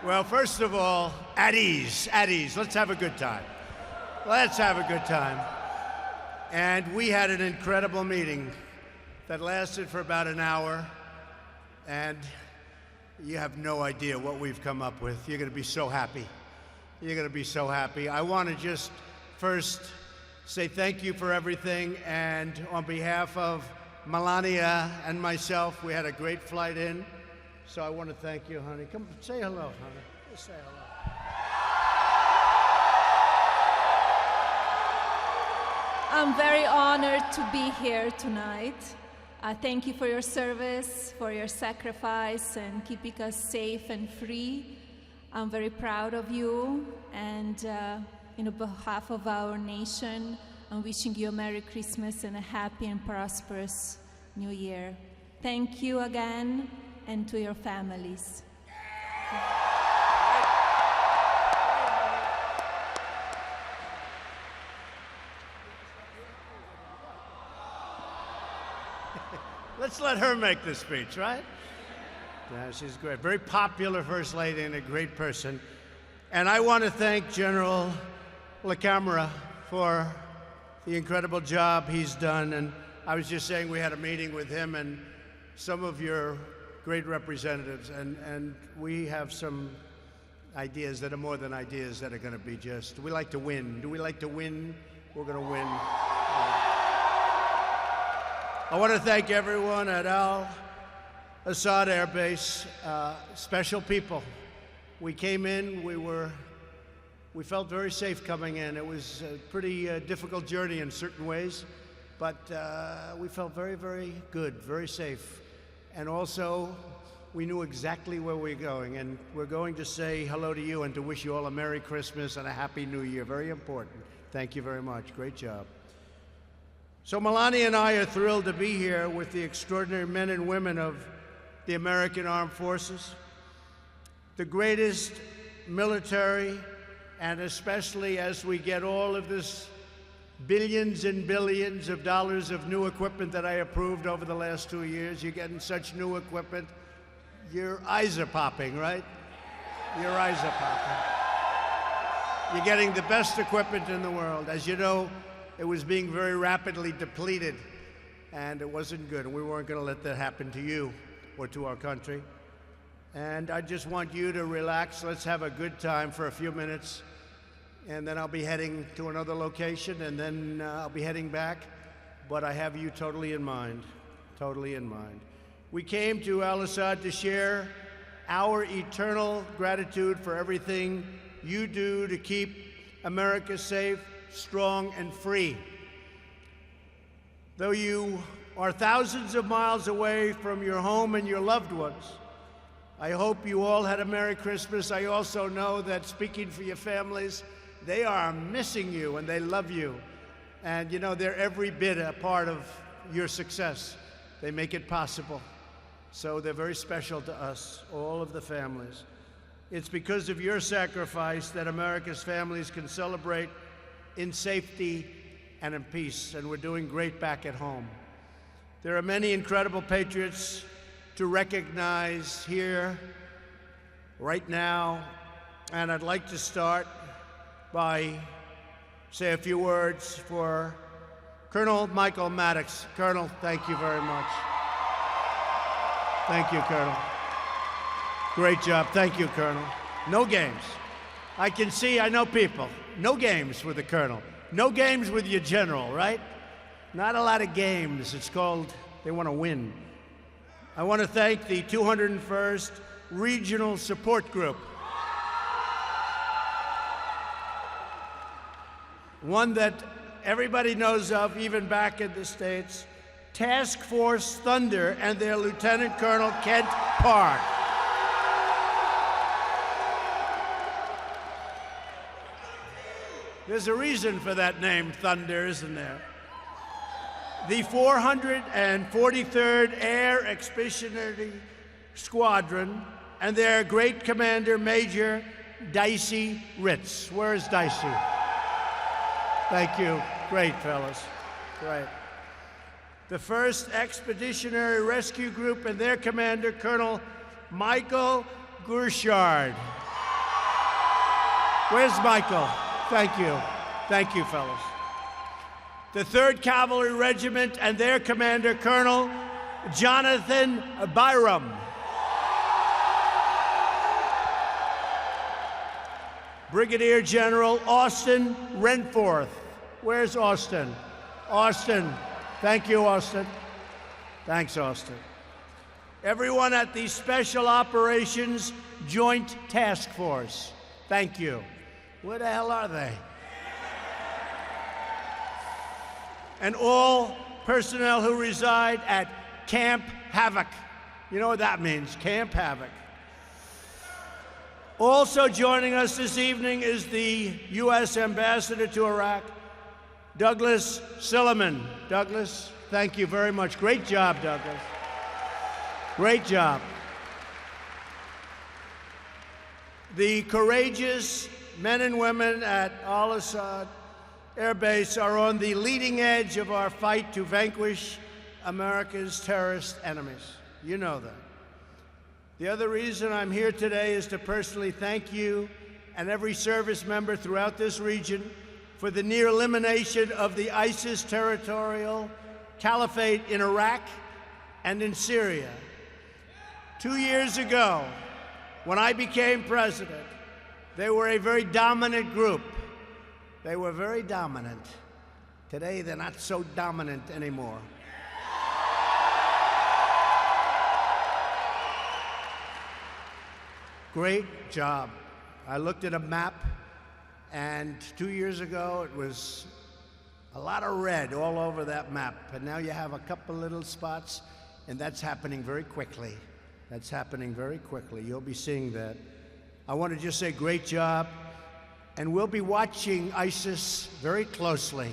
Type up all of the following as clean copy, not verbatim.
Well, first of all, at ease, at ease. Let's have a good time. Let's have a good time. And we had an incredible meeting that lasted for about an hour, and you have no idea what we've come up with. You're going to be so happy. You're going to be so happy. I want to just first say thank you for everything, and on behalf of Melania and myself, we had a great flight in, so I want to thank you, honey. Come say hello, honey. Just say hello. I'm very honored to be here tonight. Thank you for your service, for your sacrifice, and keeping us safe and free. I'm very proud of you, and on behalf of our nation, I'm wishing you a Merry Christmas and a happy and prosperous New Year. Thank you again, and to your families. Let's let her make the speech, right? Yeah, she's great. Very popular First Lady and a great person. And I want to thank General LaCamera for the incredible job he's done. And I was just saying we had a meeting with him and some of your great representatives. And we have some ideas that are more than ideas that are going to be just, do we like to win? Do we like to win? We're going to win. I want to thank everyone at Al-Assad Air Base, special people. We came in, we felt very safe coming in. It was a pretty difficult journey in certain ways, but we felt very, very good, very safe. And also, we knew exactly where we were going, and we're going to say hello to you and to wish you all a Merry Christmas and a Happy New Year. Very important. Thank you very much. Great job. So Melania and I are thrilled to be here with the extraordinary men and women of the American Armed Forces, the greatest military, and especially as we get all of this billions and billions of dollars of new equipment that I approved over the last 2 years. You're getting such new equipment, your eyes are popping, right? Your eyes are popping. You're getting the best equipment in the world. As you know, it was being very rapidly depleted, and it wasn't good, and we weren't going to let that happen to you or to our country. And I just want you to relax. Let's have a good time for a few minutes, and then I'll be heading to another location, and then I'll be heading back. But I have you totally in mind, totally in mind. We came to Al-Assad to share our eternal gratitude for everything you do to keep America safe, strong, and free. Though you are thousands of miles away from your home and your loved ones, I hope you all had a Merry Christmas. I also know that, speaking for your families, they are missing you and they love you. And you know, they're every bit a part of your success. They make it possible. So they're very special to us, all of the families. It's because of your sacrifice that America's families can celebrate in safety and in peace, and we're doing great back at home. There are many incredible patriots to recognize here right now, and I'd like to start by say a few words for Colonel Michael Maddox. Colonel, thank you very much. Thank you, Colonel. Great job. Thank you, Colonel. No games. I can see, I know people. No games with the Colonel. No games with your General, right? Not a lot of games. It's called, they want to win. I want to thank the 201st Regional Support Group. One that everybody knows of, even back in the States, Task Force Thunder and their Lieutenant Colonel Kent Park. There's a reason for that name, Thunder, isn't there? The 443rd Air Expeditionary Squadron and their great commander, Major Dicey Ritz. Where's Dicey? Thank you. Great, fellas. Great. The 1st Expeditionary Rescue Group and their commander, Colonel Michael Gurshard. Where's Michael? Thank you. Thank you, fellas. The 3rd Cavalry Regiment and their commander, Colonel Jonathan Byram. Brigadier General Austin Renforth. Where's Austin? Austin. Thank you, Austin. Thanks, Austin. Everyone at the Special Operations Joint Task Force. Thank you. Where the hell are they? And all personnel who reside at Camp Havoc. You know what that means, Camp Havoc. Also joining us this evening is the U.S. Ambassador to Iraq, Douglas Silliman. Douglas, thank you very much. Great job, Douglas. Great job. The courageous men and women at Al-Assad Air Base are on the leading edge of our fight to vanquish America's terrorist enemies. You know that. The other reason I'm here today is to personally thank you and every service member throughout this region for the near elimination of the ISIS territorial caliphate in Iraq and in Syria. 2 years ago, when I became president, they were a very dominant group. They were very dominant. Today, they're not so dominant anymore. Great job. I looked at a map, and 2 years ago, it was a lot of red all over that map. And now you have a couple little spots, and that's happening very quickly. That's happening very quickly. You'll be seeing that. I want to just say great job. And we'll be watching ISIS very closely.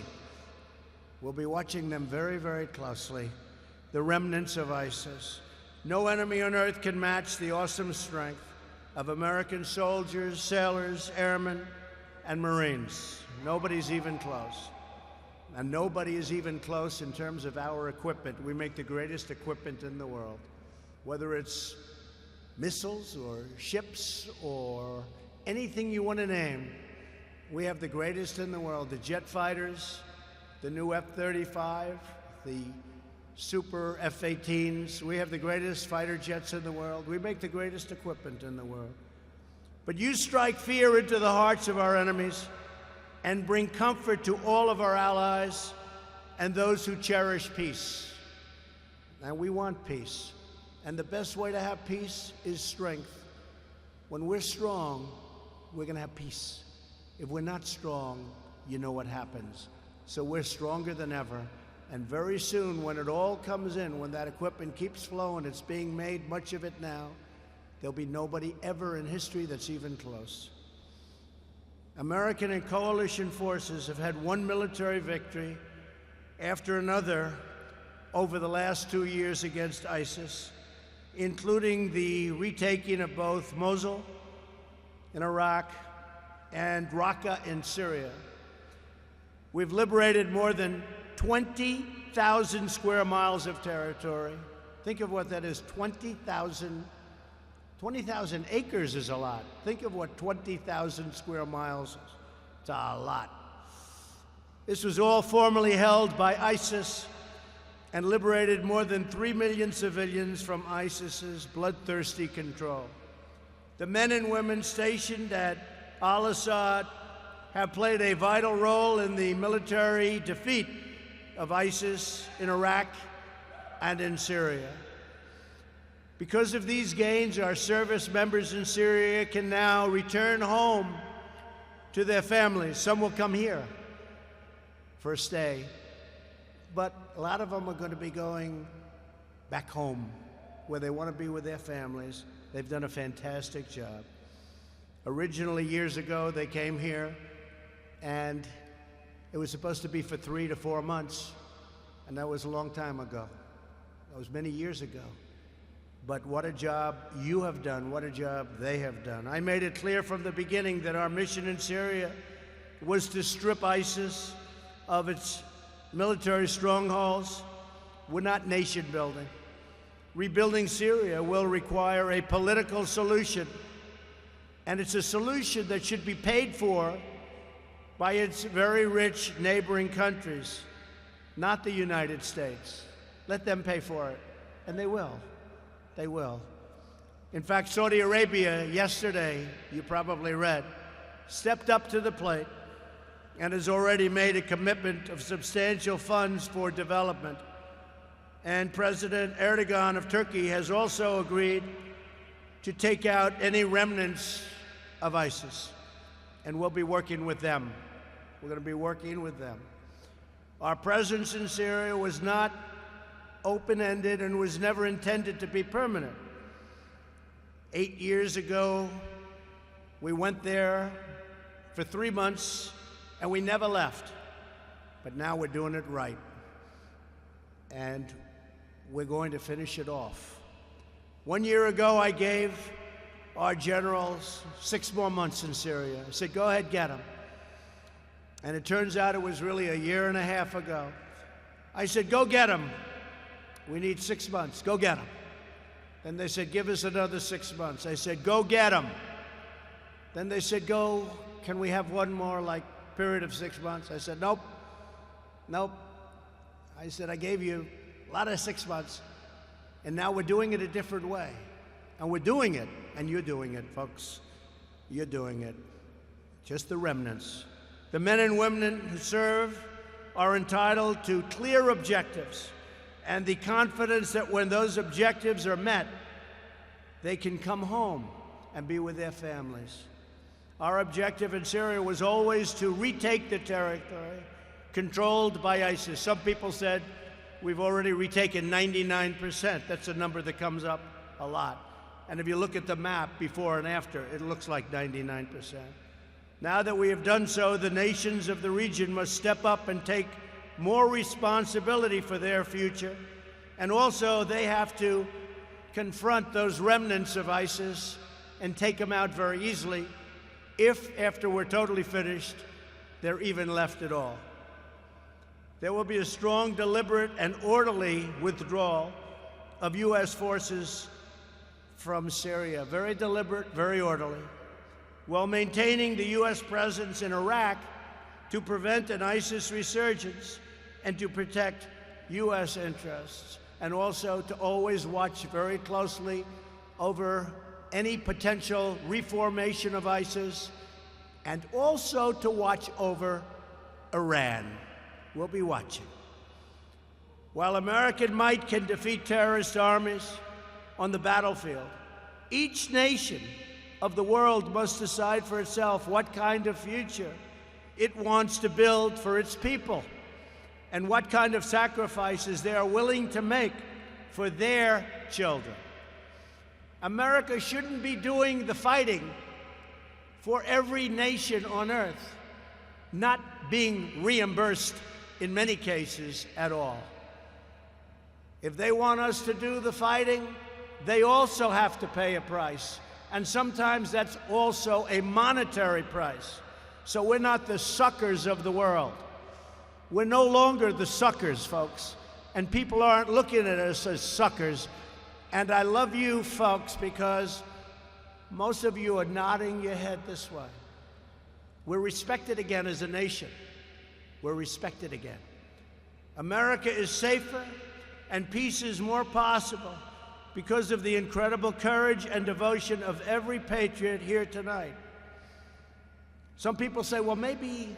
We'll be watching them very, very closely. The remnants of ISIS. No enemy on earth can match the awesome strength of American soldiers, sailors, airmen, and Marines. Nobody's even close. And nobody is even close in terms of our equipment. We make the greatest equipment in the world. Whether it's missiles or ships or anything you want to name, we have the greatest in the world. The jet fighters, the new F-35, the super F-18s. We have the greatest fighter jets in the world. We make the greatest equipment in the world. But you strike fear into the hearts of our enemies and bring comfort to all of our allies and those who cherish peace. And we want peace. And the best way to have peace is strength. When we're strong, we're going to have peace. If we're not strong, you know what happens. So we're stronger than ever. And very soon, when it all comes in, when that equipment keeps flowing, it's being made, much of it now, there'll be nobody ever in history that's even close. American and coalition forces have had one military victory after another over the last 2 years against ISIS, including the retaking of both Mosul in Iraq and Raqqa in Syria. We've liberated more than 20,000 square miles of territory. Think of what that is, 20,000 acres is a lot. Think of what 20,000 square miles is. It's a lot. This was all formerly held by ISIS and liberated more than 3 million civilians from ISIS's bloodthirsty control. The men and women stationed at Al-Assad have played a vital role in the military defeat of ISIS in Iraq and in Syria. Because of these gains, our service members in Syria can now return home to their families. Some will come here for a stay, but a lot of them are going to be going back home where they want to be with their families. They've done a fantastic job. Originally, years ago, they came here, and it was supposed to be for 3 to 4 months, and that was a long time ago. That was many years ago. But what a job you have done, what a job they have done. I made it clear from the beginning that our mission in Syria was to strip ISIS of its military strongholds. We're not nation building. Rebuilding Syria will require a political solution And it's a solution that should be paid for by its very rich neighboring countries, not the United States. Let them pay for it, and they will. They will. In fact, Saudi Arabia yesterday, you probably read, stepped up to the plate and has already made a commitment of substantial funds for development. And President Erdogan of Turkey has also agreed to take out any remnants of ISIS, and we'll be working with them. We're going to be working with them. Our presence in Syria was not open-ended and was never intended to be permanent. 8 years ago, we went there for 3 months, and we never left. But now we're doing it right. And we're going to finish it off. 1 year ago, I gave our generals 6 more months in Syria. I said, go ahead, get them. And it turns out it was really a year and a half ago. I said, go get them. We need 6 months. Go get them. Then they said, give us another 6 months. I said, go get them. Then they said, can we have one more, period of 6 months? I said, nope. I said, I gave you a lot of 6 months, and now we're doing it a different way. And we're doing it, and you're doing it, folks. You're doing it. Just the remnants. The men and women who serve are entitled to clear objectives and the confidence that when those objectives are met, they can come home and be with their families. Our objective in Syria was always to retake the territory controlled by ISIS. Some people said we've already retaken 99%. That's a number that comes up a lot. And if you look at the map before and after, it looks like 99%. Now that we have done so, the nations of the region must step up and take more responsibility for their future. And also, they have to confront those remnants of ISIS and take them out very easily, if, after we're totally finished, they're even left at all. There will be a strong, deliberate, and orderly withdrawal of U.S. forces from Syria. Very deliberate, very orderly, while maintaining the U.S. presence in Iraq to prevent an ISIS resurgence and to protect U.S. interests, and also to always watch very closely over any potential reformation of ISIS, and also to watch over Iran. We'll be watching. While American might can defeat terrorist armies on the battlefield, each nation of the world must decide for itself what kind of future it wants to build for its people and what kind of sacrifices they are willing to make for their children. America shouldn't be doing the fighting for every nation on earth, not being reimbursed in many cases at all. If they want us to do the fighting, they also have to pay a price. And sometimes that's also a monetary price. So we're not the suckers of the world. We're no longer the suckers, folks. And people aren't looking at us as suckers. And I love you, folks, because most of you are nodding your head this way. We're respected again as a nation. We're respected again. America is safer and peace is more possible because of the incredible courage and devotion of every patriot here tonight. Some people say, well, maybe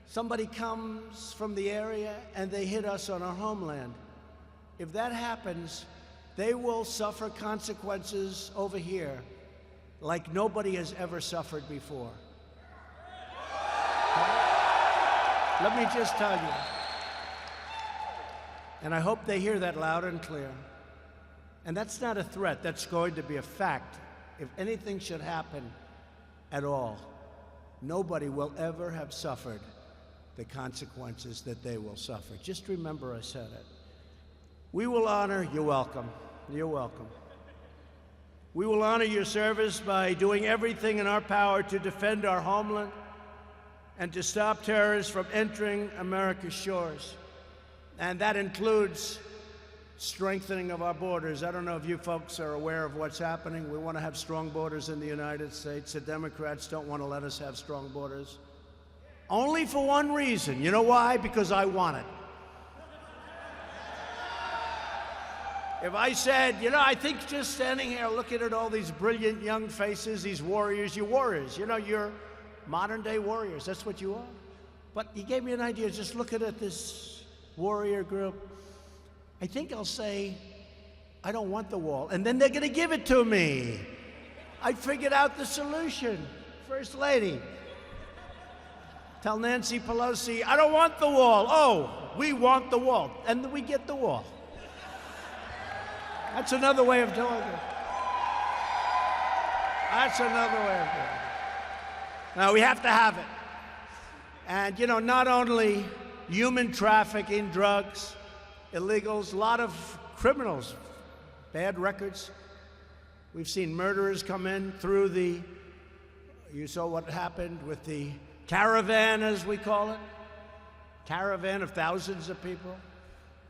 somebody comes from the area and they hit us on our homeland. If that happens, they will suffer consequences over here like nobody has ever suffered before. Let me just tell you, and I hope they hear that loud and clear, and that's not a threat, that's going to be a fact. If anything should happen at all, nobody will ever have suffered the consequences that they will suffer. Just remember I said it. We will honor, you're welcome, you're welcome. We will honor your service by doing everything in our power to defend our homeland and to stop terrorists from entering America's shores. And that includes strengthening of our borders. I don't know if you folks are aware of what's happening. We want to have strong borders in the United States. The Democrats don't want to let us have strong borders. Only for one reason. You know why? Because I want it. If I said, you know, I think just standing here looking at all these brilliant young faces, these warriors, you're warriors. You know, you're modern-day warriors. That's what you are. But he gave me an idea, just looking at this warrior group. I think I'll say, I don't want the wall. And then they're going to give it to me. I figured out the solution. First Lady, tell Nancy Pelosi, I don't want the wall. Oh, we want the wall. And then we get the wall. That's another way of doing it. That's another way of doing it. Now, we have to have it. And, you know, not only human trafficking, drugs, illegals, a lot of criminals, bad records. We've seen murderers come in through the, you saw what happened with the caravan, as we call it, caravan of thousands of people.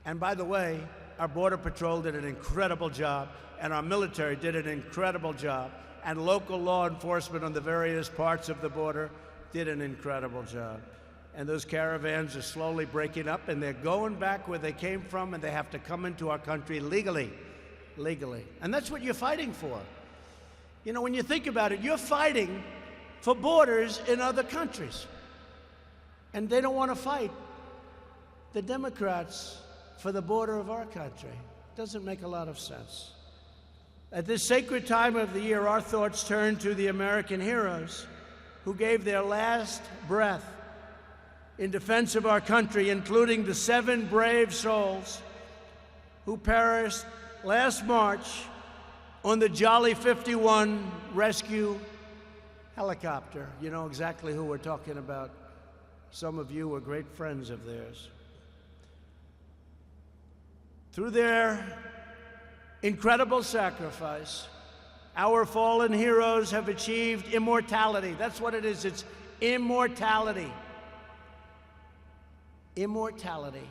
And by the way, our Border Patrol did an incredible job, and our military did an incredible job, and local law enforcement on the various parts of the border did an incredible job. And those caravans are slowly breaking up, and they're going back where they came from, and they have to come into our country legally. And that's what you're fighting for. You know, when you think about it, you're fighting for borders in other countries. And they don't want to fight the Democrats for the border of our country. Doesn't make a lot of sense. At this sacred time of the year, our thoughts turn to the American heroes who gave their last breath in defense of our country, including the 7 brave souls who perished last March on the Jolly 51 rescue helicopter. You know exactly who we're talking about. Some of you were great friends of theirs. Through their incredible sacrifice, our fallen heroes have achieved immortality. That's what it is. It's immortality. Immortality.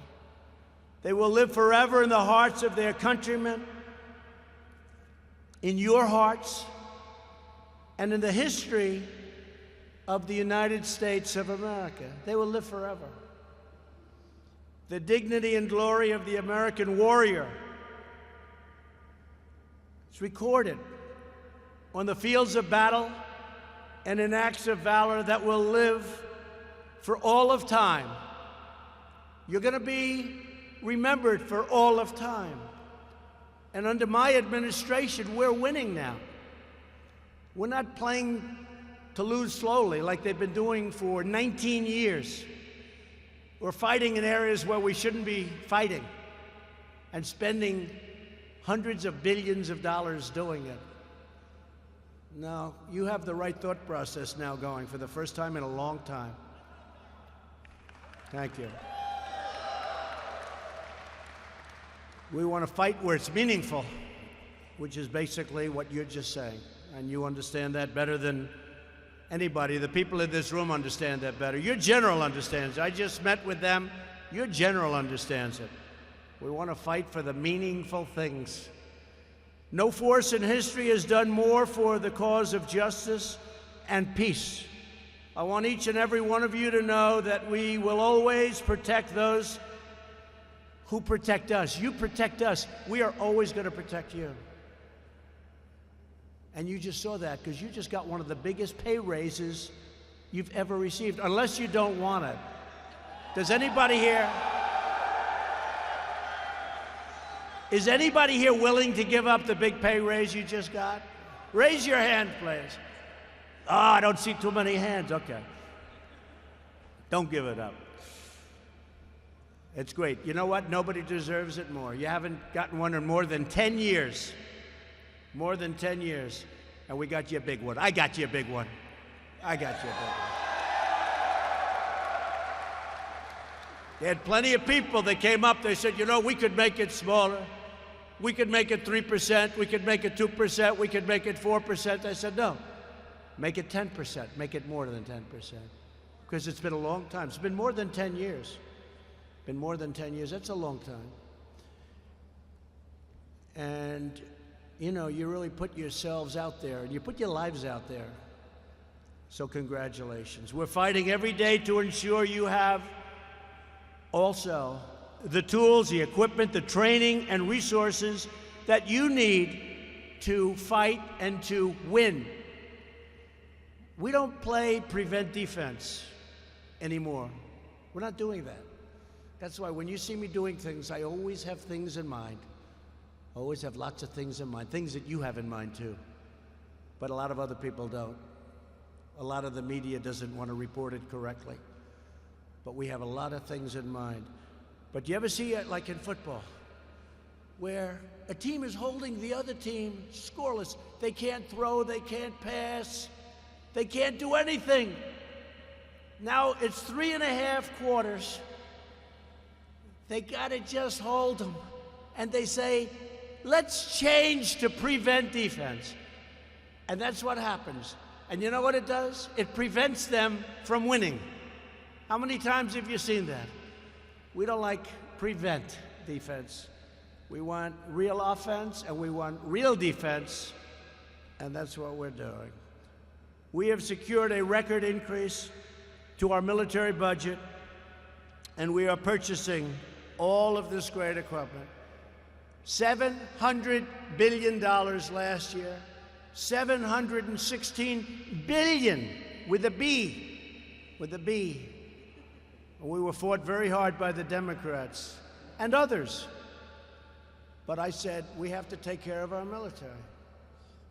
They will live forever in the hearts of their countrymen, in your hearts, and in the history of the United States of America. They will live forever. The dignity and glory of the American warrior is recorded on the fields of battle and in acts of valor that will live for all of time. You're going to be remembered for all of time. And under my administration, we're winning now. We're not playing to lose slowly like they've been doing for 19 years. We're fighting in areas where we shouldn't be fighting and spending hundreds of billions of dollars doing it. No, you have the right thought process now going for the first time in a long time. Thank you. We want to fight where it's meaningful, which is basically what you're just saying. And you understand that better than anybody. The people in this room understand that better. Your general understands it. I just met with them. Your general understands it. We want to fight for the meaningful things. No force in history has done more for the cause of justice and peace. I want each and every one of you to know that we will always protect those who protect us. You protect us. We are always going to protect you. And you just saw that because you just got one of the biggest pay raises you've ever received, unless you don't want it. Does anybody here? Is anybody here willing to give up the big pay raise you just got? Raise your hand, please. Oh, I don't see too many hands. Okay. Don't give it up. It's great. You know what? Nobody deserves it more. You haven't gotten one in more than 10 years. More than 10 years. And we got you a big one. I got you a big one. I got you a big one. They had plenty of people that came up. They said, you know, we could make it smaller. We could make it 3%. We could make it 2%. We could make it 4%. I said, no. Make it 10%. Make it more than 10%. Because it's been a long time. It's been more than 10 years. Been more than 10 years. That's a long time. And, you know, you really put yourselves out there, and you put your lives out there. So congratulations. We're fighting every day to ensure you have also the tools, the equipment, the training, and resources that you need to fight and to win. We don't play prevent defense anymore. We're not doing that. That's why when you see me doing things, I always have things in mind. I always have lots of things in mind, things that you have in mind too. But a lot of other people don't. A lot of the media doesn't want to report it correctly. But we have a lot of things in mind. But you ever see it like in football, where a team is holding the other team scoreless? They can't throw, they can't pass, they can't do anything. Now it's 3.5 quarters. They gotta just hold them. And they say, let's change to prevent defense. And that's what happens. And you know what it does? It prevents them from winning. How many times have you seen that? We don't like prevent defense. We want real offense and we want real defense, and that's what we're doing. We have secured a record increase to our military budget, and we are purchasing all of this great equipment. $700 billion last year, $716 billion with a B, with a B. We were fought very hard by the Democrats and others. But I said, we have to take care of our military.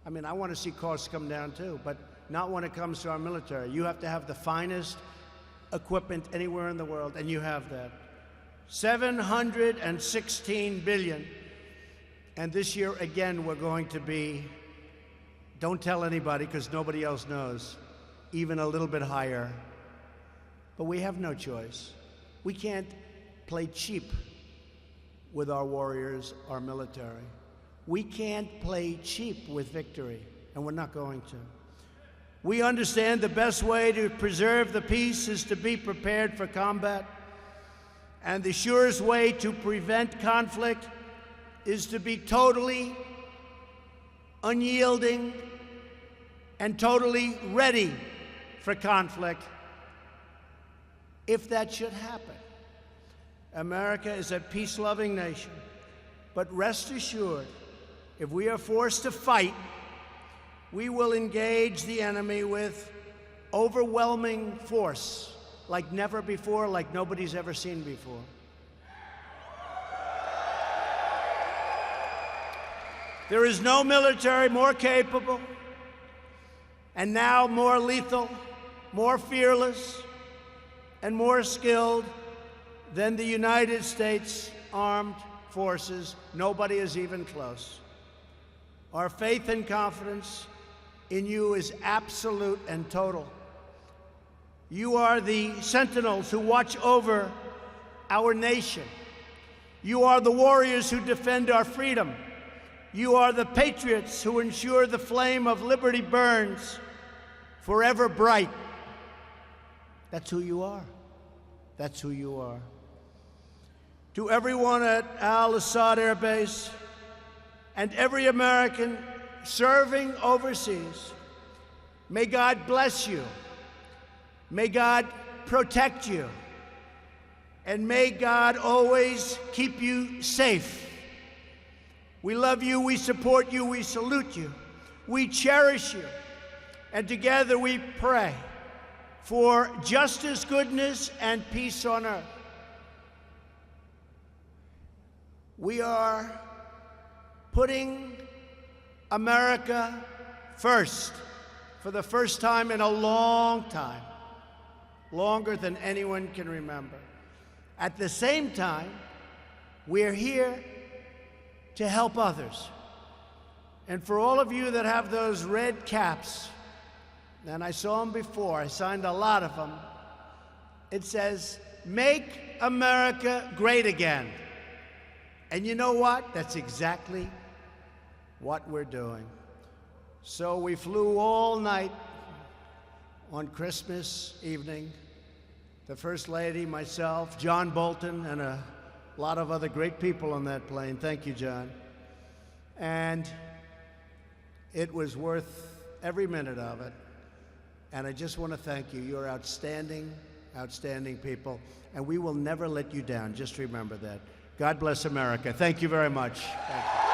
I mean, I want to see costs come down too, but not when it comes to our military. You have to have the finest equipment anywhere in the world, and you have that. $716 billion. And this year, again, we're going to be, don't tell anybody because nobody else knows, even a little bit higher. But we have no choice. We can't play cheap with our warriors, our military. We can't play cheap with victory, and we're not going to. We understand the best way to preserve the peace is to be prepared for combat, and the surest way to prevent conflict is to be totally unyielding and totally ready for conflict if that should happen. America is a peace-loving nation, but rest assured, if we are forced to fight, we will engage the enemy with overwhelming force, like never before, like nobody's ever seen before. There is no military more capable, and now more lethal, more fearless, and more skilled than the United States Armed Forces. Nobody is even close. Our faith and confidence in you is absolute and total. You are the sentinels who watch over our nation. You are the warriors who defend our freedom. You are the patriots who ensure the flame of liberty burns forever bright. That's who you are. That's who you are. To everyone at Al-Assad Air Base and every American serving overseas, may God bless you. May God protect you. And may God always keep you safe. We love you, we support you, we salute you, we cherish you. And together we pray for justice, goodness, and peace on earth. We are putting America first for the first time in a long time, longer than anyone can remember. At the same time, we're here to help others. And for all of you that have those red caps, and I saw them before, I signed a lot of them, it says, "Make America Great Again." And you know what? That's exactly what we're doing. So we flew all night on Christmas evening. The First Lady, myself, John Bolton, and a lot of other great people on that plane. Thank you, John. And it was worth every minute of it. And I just want to thank you. You're outstanding, outstanding people. And we will never let you down. Just remember that. God bless America. Thank you very much. Thank you.